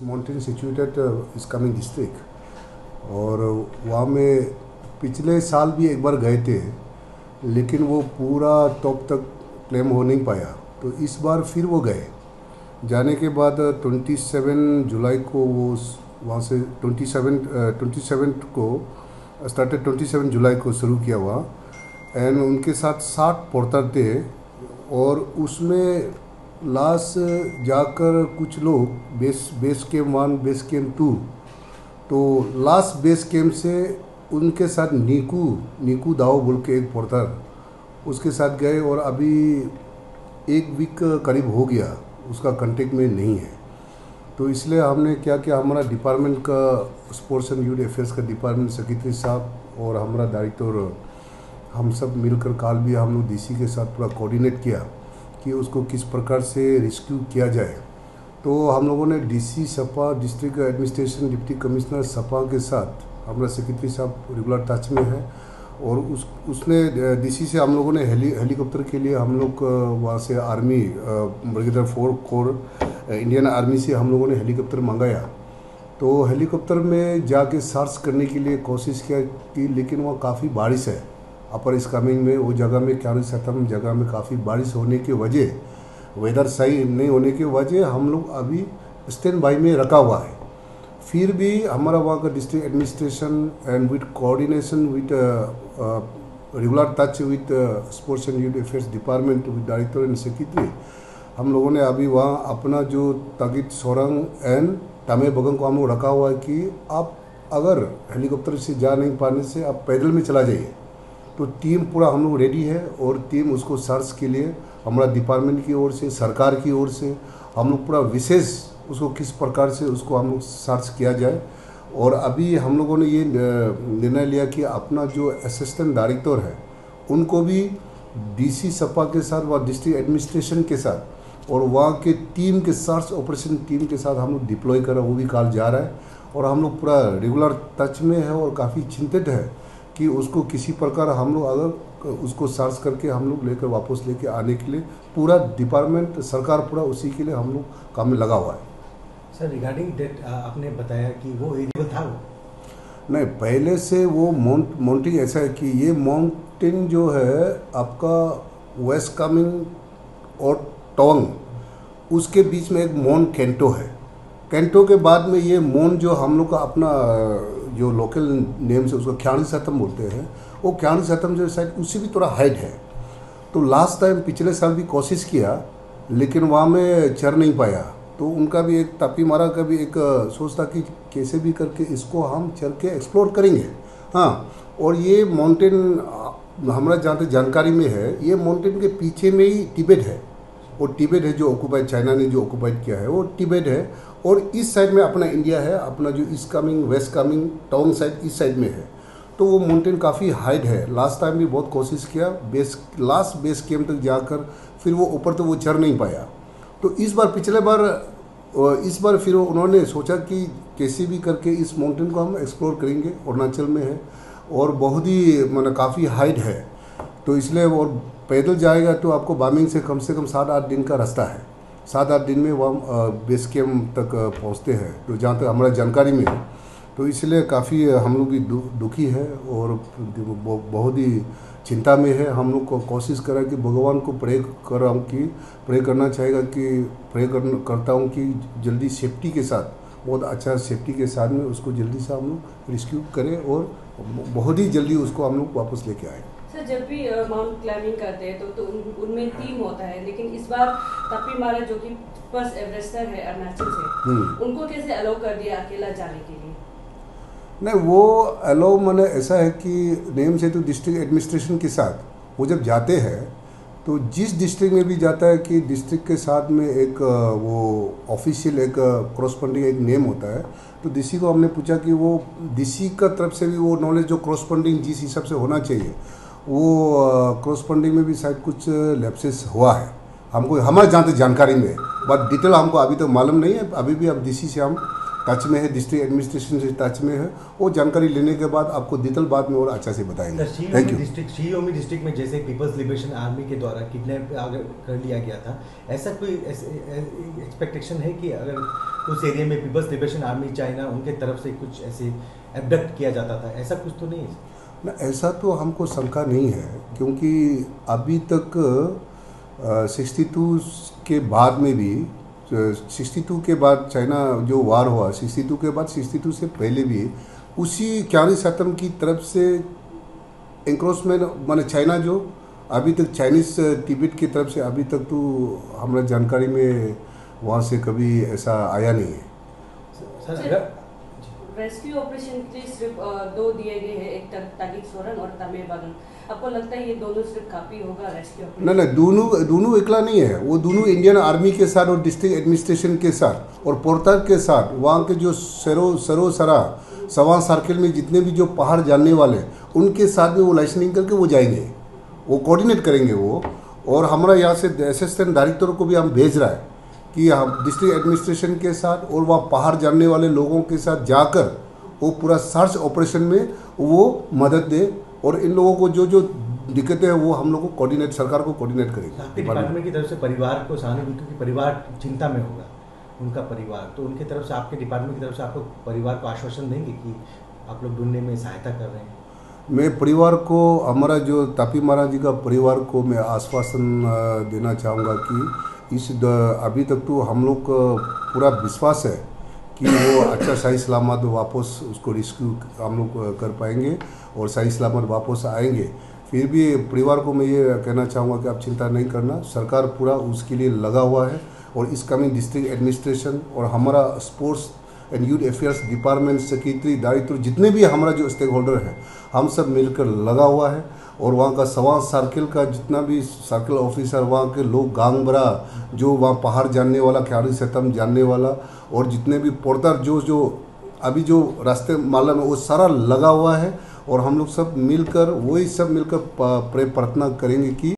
Mountain situated इस coming district और वहाँ में पिछले साल भी एक बार गए थे, लेकिन वो पूरा टॉप तक क्लेम हो नहीं पाया। तो इस बार फिर वो गए। जाने के बाद 27 जुलाई को वो वहाँ से 27 को स्टार्टेड 27 जुलाई को शुरू किया हुआ। एंड उनके साथ 60 पोर्टर थे और उसमें लास्ट जाकर कुछ लोग बेस कैम्प 1 बेस कैम्प 2, तो लास्ट बेस कैम्प से उनके साथ नीकू दाओ बोल के एक पोर्टर उसके साथ गए और अभी 1 वीक करीब हो गया उसका कांटेक्ट में नहीं है। तो इसलिए हमने क्या किया, हमारा डिपार्टमेंट का स्पोर्ट्स एंड यूथ अफेयर्स का डिपार्टमेंट सेक्रेटरी साहब और हमारा डायरेक्टर हम सब मिलकर काल भी हम लोग डीसी के साथ पूरा कोऑर्डिनेट किया कि उसको किस प्रकार से रेस्क्यू किया जाए। तो हम लोगों ने DC Sapa, district administration deputy commissioner Sapa के साथ हमारा सेक्रेटरी साहब रेगुलर टच में है और उसने डीसी से हम लोगों ने हेलीकॉप्टर के लिए हम लोग वहाँ से army brigadier 4 core Indian army से हम लोगों ने हेलीकॉप्टर मंगाया। तो हेलीकॉप्टर में जाके सर्च करने के लिए कोशिश किया कि लेकिन वहाँ काफ़ी बारिश है। अपर इस कमिंग में वो जगह में क्यारी सतम जगह में काफ़ी बारिश होने की वजह, वेदर सही नहीं होने की वजह हम लोग अभी स्टैंड बाई में रखा हुआ है। फिर भी हमारा वहाँ का district administration and with coordination with regular touch with sports and youth affairs department with director and secretary, हम लोगों ने अभी वहाँ अपना जो तागित सोरंग एंड टामे बगंग को हम लोग रखा हुआ है कि आप अगर हेलीकॉप्टर से जा नहीं पाने से आप पैदल में चला जाइए। तो टीम पूरा हम लोग रेडी है और टीम उसको सर्च के लिए हमारा डिपार्टमेंट की ओर से, सरकार की ओर से हम लोग पूरा विशेष उसको किस प्रकार से उसको हम लोग सर्च किया जाए। और अभी हम लोगों ने ये निर्णय लिया कि अपना जो असिस्टेंट डायरेक्टर है उनको भी डीसी सपा के साथ व डिस्ट्रिक्ट एडमिनिस्ट्रेशन के साथ और वहाँ के टीम के सर्च ऑपरेशन टीम के साथ हम लोग डिप्लॉय कर रहे हैं, वो भी काल जा रहा है। और हम लोग पूरा रेगुलर टच में है और काफ़ी चिंतित है कि उसको किसी प्रकार हम लोग अगर उसको सर्च करके हम लोग लेकर वापस लेके आने के लिए पूरा डिपार्टमेंट सरकार पूरा उसी के लिए हम लोग काम में लगा हुआ है। सर रिगार्डिंग डेट आपने बताया कि वो एरिया था नहीं, पहले से वो माउंटेन ऐसा है कि ये माउंटेन जो है आपका वेस्ट कामिंग और टोंग उसके बीच में एक माउंट कैंटो है। कैंटो के बाद में ये माउंट जो हम लोग का अपना जो लोकल नेम से उसको क्यारी सतम बोलते हैं, वो क्यारी सतम जो साइड उससे भी थोड़ा हाइट है। तो लास्ट टाइम पिछले साल भी कोशिश किया लेकिन वहाँ में चढ़ नहीं पाया। तो उनका भी एक तापी मारा का भी एक सोच था कि कैसे भी करके इसको हम चढ़ के एक्सप्लोर करेंगे। हाँ, और ये माउंटेन हमारा जहाँ तक जानकारी में है ये माउंटेन के पीछे में ही तिब्बत है। और तिब्बत है जो ऑक्यूपाइड, चाइना ने जो ऑक्यूपाइड किया है वो तिब्बत है। और इस साइड में अपना इंडिया है, अपना जो east coming west coming town side इस साइड में है। तो वो माउंटेन काफ़ी हाइट है। लास्ट टाइम भी बहुत कोशिश किया, लास्ट बेस कैम्प तक जाकर फिर वो ऊपर तो वो चढ़ नहीं पाया। तो इस बार फिर उन्होंने सोचा कि कैसे भी करके इस माउंटेन को हम एक्सप्लोर करेंगे। अरुणाचल में है और बहुत ही मतलब काफ़ी हाइट है, तो इसलिए और पैदल जाएगा तो आपको बामिंग से कम 7-8 दिन का रास्ता है। 7-8 दिन में वह बेस कैम्प तक पहुंचते हैं, तो जहाँ तक हमारा जानकारी में है। तो इसलिए काफ़ी हम लोग भी दुखी है और बहुत ही चिंता में है। हम लोग को कोशिश करा कि भगवान को प्रे करना चाहेगा कि करता हूँ कि जल्दी सेफ्टी के साथ, बहुत अच्छा सेफ्टी के साथ में उसको जल्दी से हम लोग रेस्क्यू करें और बहुत ही जल्दी उसको हम लोग वापस लेके आए। सर जब भी माउंट क्लाइंबिंग करते हैं तो उनमें टीम होता है, लेकिन इस बार तापी मारा जो कि फर्स्ट एवरेस्टर है अरुणाचल से, उनको कैसे अलाउ कर दिया अकेला जाने के लिए? नहीं, वो अलाउ मैंने ऐसा है कि नेम से तो डिस्ट्रिक्ट एडमिनिस्ट्रेशन के साथ वो जब जाते हैं तो जिस डिस्ट्रिक्ट में भी जाता है कि डिस्ट्रिक्ट के साथ में एक वो ऑफिशियल एक क्रॉसपॉन्डिंग एक नेम होता है। तो डीसी को हमने पूछा कि वो डीसी का तरफ से भी वो नॉलेज जो क्रॉसपॉन्डिंग जिस हिसाब से होना चाहिए वो क्रॉसपॉन्डिंग में भी शायद कुछ लैप्सेस हुआ है। हमको हमारे जहाँ तक जानकारी में, बट डिटेल हमको अभी तो मालूम नहीं है। अभी भी अब डीसी से हम टच में है, डिस्ट्रिक्ट एडमिनिस्ट्रेशन से टच में है। वो जानकारी लेने के बाद आपको डिटेल बाद में और अच्छा से बताएंगे। Thank you. शीयोमी डिस्ट्रिक्ट में जैसे पीपल्स लिबरेशन आर्मी के द्वारा किडनैप कर लिया गया था, ऐसा कोई एक्सपेक्टेशन है कि अगर उस एरिया में पीपल्स लिबरेशन आर्मी चाइना उनके तरफ से कुछ ऐसे एबडक्ट किया जाता था, ऐसा कुछ तो नहीं है? ना, ऐसा तो हमको शंका नहीं है, क्योंकि अभी तक 62 के बाद में भी 62 के बाद चाइना जो वार हुआ, 62 के बाद 62 से पहले भी उसी क्यारी सतम की तरफ से इंक्रोचमेंट माने चाइना जो अभी तक चाइनीज़ तिब्बत की तरफ से अभी तक तो हमारा जानकारी में वहाँ से कभी ऐसा आया नहीं है। सर अगर रेस्क्यू ऑपरेशन के लिए सिर्फ 2 दिए गए हैं, एक तागिक सोरन और तमिल बागन। आपको लगता है ये दोनों सिर्फ काफ़ी होगा रेस्क्यू ऑपरेशन? नहीं, दोनों एकला नहीं है, वो दोनों इंडियन आर्मी के साथ और डिस्ट्रिक्ट एडमिनिस्ट्रेशन के साथ और पोर्टर के साथ, वहाँ के जो सरा सवां सर्किल में जितने भी जो पहाड़ जानने वाले उनके साथ में वो लाइसेंसिंग करके वो जाएंगे, वो कोऑर्डिनेट करेंगे वो। और हमारा यहाँ से असिस्टेंट डायरेक्टर को भी हम भेज रहा है कि हम डिस्ट्रिक्ट एडमिनिस्ट्रेशन के साथ और वहाँ पहाड़ जानने वाले लोगों के साथ जाकर वो पूरा सर्च ऑपरेशन में वो मदद दे, और इन लोगों को जो जो दिक्कतें हैं वो हम लोग को कोऑर्डिनेट, सरकार को कोऑर्डिनेट करेंगे। आपके डिपार्टमेंट की तरफ से परिवार को सहानुभूति, क्योंकि परिवार चिंता में होगा उनका परिवार, तो उनकी तरफ से आपके डिपार्टमेंट की तरफ से आपको परिवार को आश्वासन देंगे कि आप लोग ढूंढने में सहायता कर रहे हैं? मैं परिवार को, हमारा जो तापी महाराज जी का परिवार को मैं आश्वासन देना चाहूँगा कि अभी तक तो हम लोग का पूरा विश्वास है कि वो अच्छा सही सलामत वापस उसको रेस्क्यू हम लोग कर पाएंगे और सही सलामत वापस आएंगे। फिर भी परिवार को मैं ये कहना चाहूँगा कि आप चिंता नहीं करना, सरकार पूरा उसके लिए लगा हुआ है। और इस कमिंग डिस्ट्रिक्ट एडमिनिस्ट्रेशन और हमारा sports and youth affairs department secretary director जितने भी हमारा जो स्टेक होल्डर है, हम सब मिलकर लगा हुआ है। और वहाँ का सवा सर्किल का जितना भी सर्किल ऑफिसर, वहाँ के लोग गांगबरा जो वहाँ पहाड़ जानने वाला, क्यारी सतम जानने वाला, और जितने भी पोर्टर जो अभी जो रास्ते मालूम है वो सारा लगा हुआ है। और हम लोग सब मिलकर प्रार्थना करेंगे कि